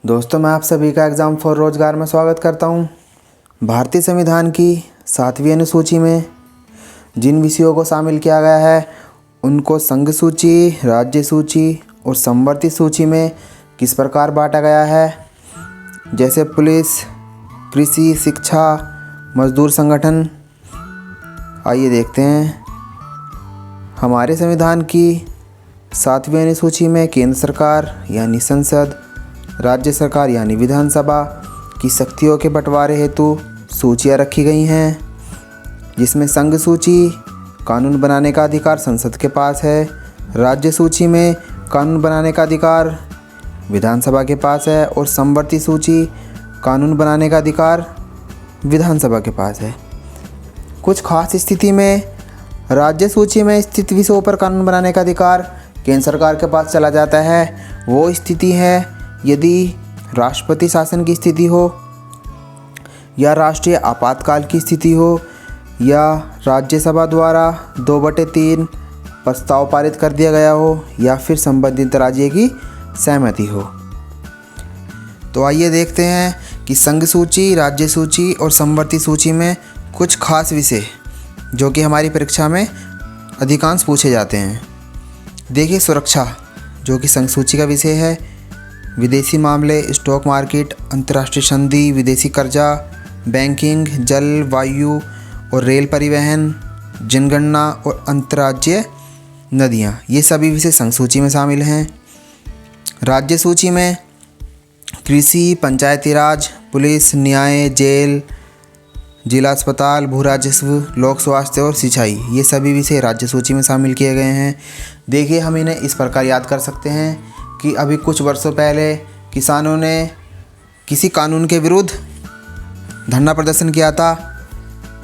दोस्तों, मैं आप सभी का एग्ज़ाम फॉर रोज़गार में स्वागत करता हूं। भारतीय संविधान की 7वीं अनुसूची में जिन विषयों को शामिल किया गया है उनको संघ सूची, राज्य सूची और समवर्ती सूची में किस प्रकार बांटा गया है, जैसे पुलिस, कृषि, शिक्षा, मजदूर संगठन। आइए देखते हैं। हमारे संविधान की 7वीं अनुसूची में केंद्र सरकार यानी संसद, राज्य सरकार यानी विधानसभा की शक्तियों के बंटवारे हेतु सूचियाँ रखी गई हैं, जिसमें संघ सूची कानून बनाने का अधिकार संसद के पास है, राज्य सूची में कानून बनाने का अधिकार विधानसभा के पास है और समवर्ती सूची कानून बनाने का अधिकार विधानसभा के पास है। कुछ खास स्थिति में राज्य सूची में स्थित विषयों पर कानून बनाने का अधिकार केंद्र सरकार के पास चला जाता है। वो स्थिति है यदि राष्ट्रपति शासन की स्थिति हो, या राष्ट्रीय आपातकाल की स्थिति हो, या राज्यसभा द्वारा 2/3 प्रस्ताव पारित कर दिया गया हो, या फिर संबंधित राज्य की सहमति हो। तो आइए देखते हैं कि संघ सूची, राज्य सूची और समवर्ती सूची में कुछ खास विषय जो कि हमारी परीक्षा में अधिकांश पूछे जाते हैं। देखिए, सुरक्षा जो कि संघ सूची का विषय है, विदेशी मामले, स्टॉक मार्केट, अंतर्राष्ट्रीय संधि, विदेशी कर्जा, बैंकिंग, जल, वायु और रेल परिवहन, जनगणना और अंतर्राज्यीय नदियाँ, ये सभी विषय संघ सूची में शामिल हैं। राज्य सूची में कृषि, पंचायती राज, पुलिस, न्याय, जेल, जिला अस्पताल, भू राजस्व, लोक स्वास्थ्य और सिंचाई, ये सभी विषय राज्य सूची में शामिल किए गए हैं। देखिए, हम इन्हें इस प्रकार याद कर सकते हैं कि अभी कुछ वर्षों पहले किसानों ने किसी कानून के विरुद्ध धरना प्रदर्शन किया था।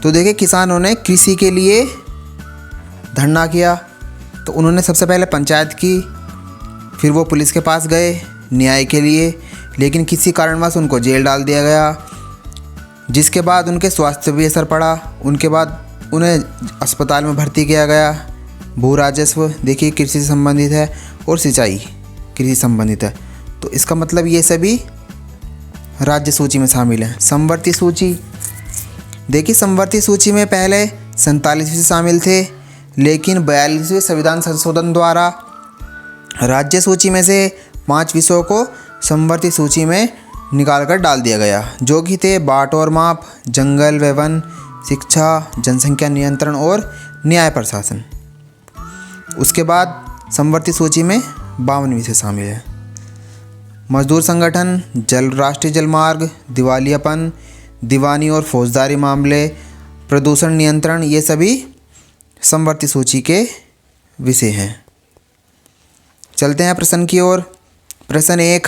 तो देखिए, किसानों ने कृषि के लिए धरना किया, तो उन्होंने सबसे पहले पंचायत की, फिर वो पुलिस के पास गए न्याय के लिए, लेकिन किसी कारणवश उनको जेल डाल दिया गया, जिसके बाद उनके स्वास्थ्य पर भी असर पड़ा। उनके बाद उन्हें अस्पताल में भर्ती किया गया। भू राजस्व देखिए कृषि से संबंधित है और सिंचाई कृषि संबंधित है, तो इसका मतलब ये सभी राज्य सूची में शामिल हैं। समवर्ती सूची देखिए, समवर्ती सूची में पहले 47 विषय शामिल थे, लेकिन 42वें संविधान संशोधन द्वारा राज्य सूची में से 5 विषयों को समवर्ती सूची में निकालकर डाल दिया गया, जो कि थे बाट और माप, जंगल व वन, शिक्षा, जनसंख्या नियंत्रण और न्याय प्रशासन। उसके बाद समवर्ती सूची में 52 विषय शामिल हैं। मजदूर संगठन, राष्ट्रीय जलमार्ग, दिवालियापन, दीवानी और फौजदारी मामले, प्रदूषण नियंत्रण, ये सभी समवर्ती सूची के विषय हैं। चलते हैं प्रश्न की ओर। प्रश्न 1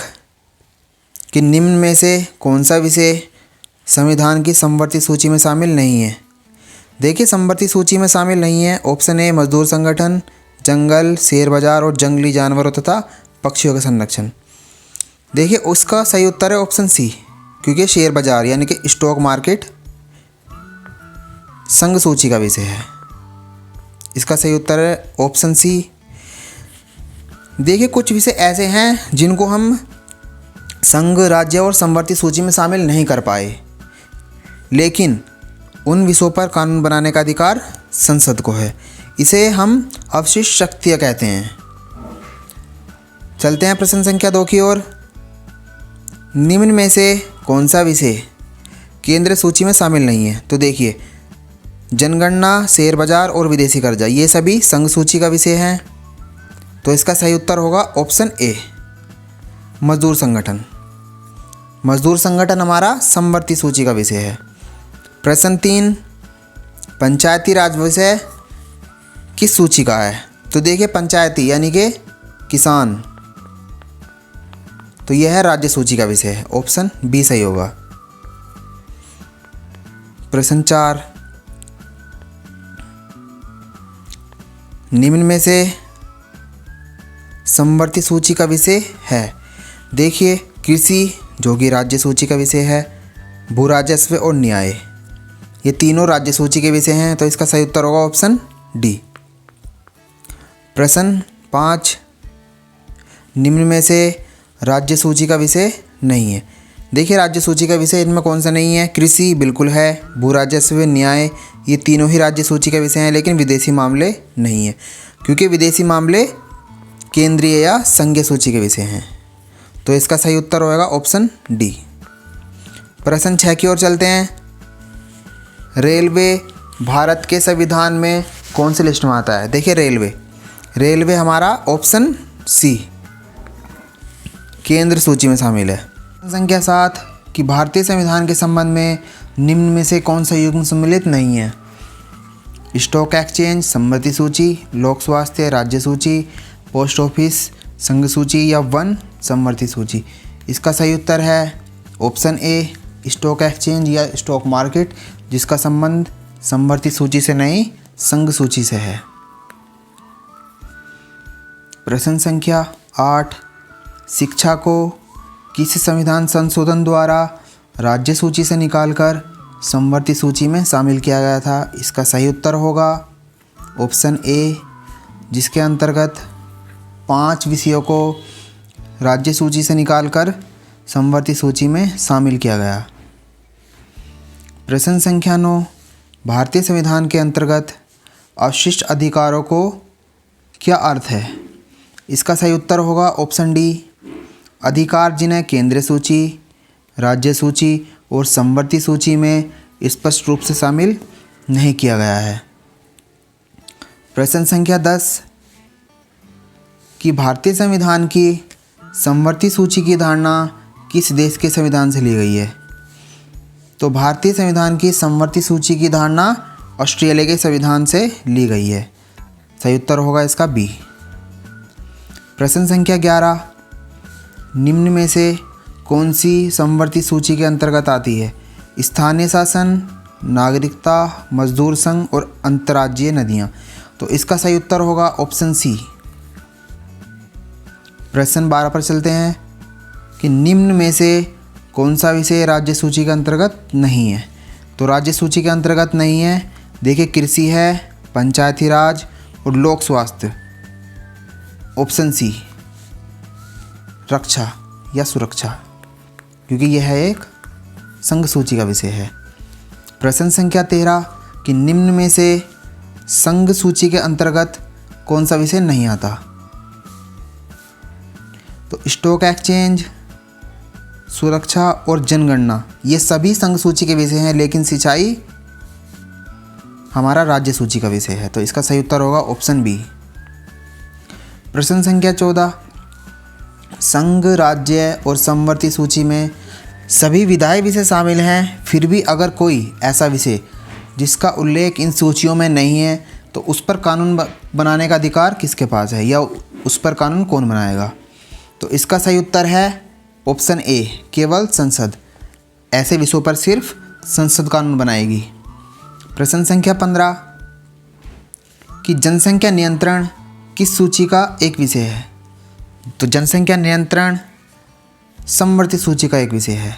कि निम्न में से कौन सा विषय संविधान की समवर्ती सूची में शामिल नहीं है। देखिए, समवर्ती सूची में शामिल नहीं है ऑप्शन ए मजदूर संगठन, जंगल, शेयर बाजार और जंगली जानवरों तथा पक्षियों का संरक्षण। देखिए, उसका सही उत्तर है ऑप्शन सी, क्योंकि शेयर बाजार यानी कि स्टॉक मार्केट संघ सूची का विषय है। इसका सही उत्तर है ऑप्शन सी। देखिए, कुछ विषय ऐसे हैं जिनको हम संघ, राज्य और समवर्ती सूची में शामिल नहीं कर पाए, लेकिन उन विषयों पर कानून बनाने का अधिकार संसद को है। इसे हम अवशिष्ट शक्तियाँ कहते हैं। चलते हैं प्रश्न संख्या 2 की ओर। निम्न में से कौन सा विषय केंद्र सूची में शामिल नहीं है। तो देखिए, जनगणना, शेयर बाजार और विदेशी कर्जा, ये सभी संघ सूची का विषय हैं। तो इसका सही उत्तर होगा ऑप्शन ए मजदूर संगठन। मजदूर संगठन हमारा समवर्ती सूची का विषय है। प्रश्न 3 पंचायती राज विषय किस सूची का है। तो देखिए, पंचायती यानी कि किसान, तो यह है राज्य सूची का विषय है। ऑप्शन बी सही होगा। प्रश्न 4 निम्न में से समवर्ती सूची का विषय है। देखिए, कृषि जो कि राज्य सूची का विषय है, भू राजस्व और न्याय, ये तीनों राज्य सूची के विषय हैं। तो इसका सही उत्तर होगा ऑप्शन डी। प्रश्न 5 निम्न में से राज्य सूची का विषय नहीं है। देखिए राज्य सूची का विषय इनमें कौन सा नहीं है? कृषि बिल्कुल है, भू राजस्व, न्याय, ये तीनों ही राज्य सूची का विषय हैं, लेकिन विदेशी मामले नहीं है, क्योंकि विदेशी मामले केंद्रीय या संघीय सूची के विषय हैं। तो इसका सही उत्तर होगा ऑप्शन डी। प्रश्न 6 की ओर चलते हैं। रेलवे भारत के संविधान में कौन सी लिस्ट में आता है? देखिए रेलवे हमारा ऑप्शन सी केंद्र सूची में शामिल है। संख्या 7 कि भारतीय संविधान के संबंध में निम्न में से कौन सा युग्म सम्मिलित नहीं है? स्टॉक एक्सचेंज, समवर्ती सूची, लोक स्वास्थ्य, राज्य सूची, पोस्ट ऑफिस, संघ सूची या वन समवर्ती सूची। इसका सही उत्तर है ऑप्शन ए स्टॉक एक्सचेंज या स्टॉक मार्केट, जिसका संबंध समवर्ती सूची से नहीं संघ सूची से है। प्रश्न संख्या 8 शिक्षा को किस संविधान संशोधन द्वारा राज्य सूची से निकालकर समवर्ती सूची में शामिल किया गया था? इसका सही उत्तर होगा ऑप्शन ए, जिसके अंतर्गत 5 विषयों को राज्य सूची से निकालकर समवर्ती सूची में शामिल किया गया। प्रश्न संख्या 9 भारतीय संविधान के अंतर्गत अवशिष्ट अधिकारों को क्या अर्थ है? इसका सही उत्तर होगा ऑप्शन डी अधिकार जिन्हें केंद्रीय सूची, राज्य सूची और समवर्ती सूची में स्पष्ट रूप से शामिल नहीं किया गया है। प्रश्न संख्या 10 कि भारतीय संविधान की समवर्ती सूची की धारणा किस देश के संविधान से ली गई है? तो भारतीय संविधान की समवर्ती सूची की धारणा ऑस्ट्रेलिया के संविधान से ली गई है। सही उत्तर होगा इसका बी। प्रश्न संख्या 11 निम्न में से कौन सी समवर्ती सूची के अंतर्गत आती है? स्थानीय शासन, नागरिकता, मजदूर संघ और अंतर्राज्यीय नदियाँ। तो इसका सही उत्तर होगा ऑप्शन सी। प्रश्न 12 पर चलते हैं कि निम्न में से कौन सा विषय राज्य सूची के अंतर्गत नहीं है? तो राज्य सूची के अंतर्गत नहीं है, देखिए कृषि है, पंचायती राज और लोक स्वास्थ्य। ऑप्शन सी रक्षा या सुरक्षा, क्योंकि यह एक संघ सूची का विषय है। प्रश्न संख्या 13 कि निम्न में से संघ सूची के अंतर्गत कौन सा विषय नहीं आता? तो स्टॉक एक्सचेंज, सुरक्षा और जनगणना ये सभी संघ सूची के विषय हैं, लेकिन सिंचाई हमारा राज्य सूची का विषय है। तो इसका सही उत्तर होगा ऑप्शन बी। प्रश्न संख्या 14 संघ, राज्य और समवर्ती सूची में सभी विधायी विषय शामिल हैं, फिर भी अगर कोई ऐसा विषय जिसका उल्लेख इन सूचियों में नहीं है तो उस पर कानून बनाने का अधिकार किसके पास है, या उस पर कानून कौन बनाएगा? तो इसका सही उत्तर है ऑप्शन ए केवल संसद। ऐसे विषयों पर सिर्फ संसद कानून बनाएगी। प्रश्न संख्या 15 कि जनसंख्या नियंत्रण किस सूची का एक विषय है? तो जनसंख्या नियंत्रण समवर्ती सूची का एक विषय है।